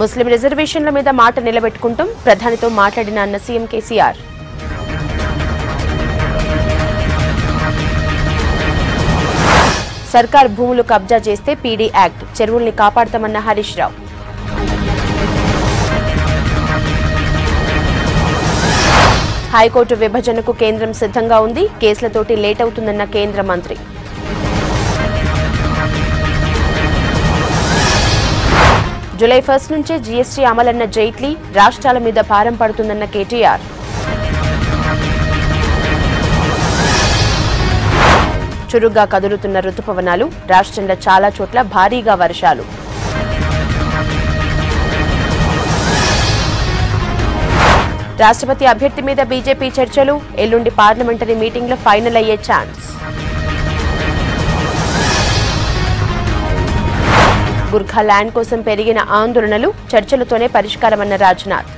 ముస్లిం రిజర్వేషన్ల మీద మాట నిలబెట్టుకుంటాం ప్రధానితో మాట్లాడిన అన్న సీఎం కేసీఆర్. సర్కార్ భూములు కబ్జా చేస్తే PD act చెరువుల్ని కాపాడతామన్న Harish Rao. High court విభజనకు కేంద్రం సిద్ధంగా ఉంది, కేసులతోటి లేట్ అవుతుందన్న కేంద్ర మంత్రి. జూలై 1 నుంచే జీఎస్టీ అమలన్న జైట్లీ, రాష్ట్రాల మీద భారం పడుతుందన్న కేటీఆర్. చురుగ్గా కదులుతున్న రుతుపవనాలు, రాష్ట్రంలో చాలా చోట్ల భారీగా వర్షాలు. రాష్ట్రపతి అభ్యర్థి మీద బీజేపీ చర్చలు, ఎల్లుండి పార్లమెంటరీ మీటింగ్లో ఫైనల్ అయ్యే ఛాన్స్. గుర్ఖా ల్యాండ్ కోసం పెరిగిన ఆందోళనలు చర్చలతోనే పరిష్కారమన్న రాజ్నాథ్.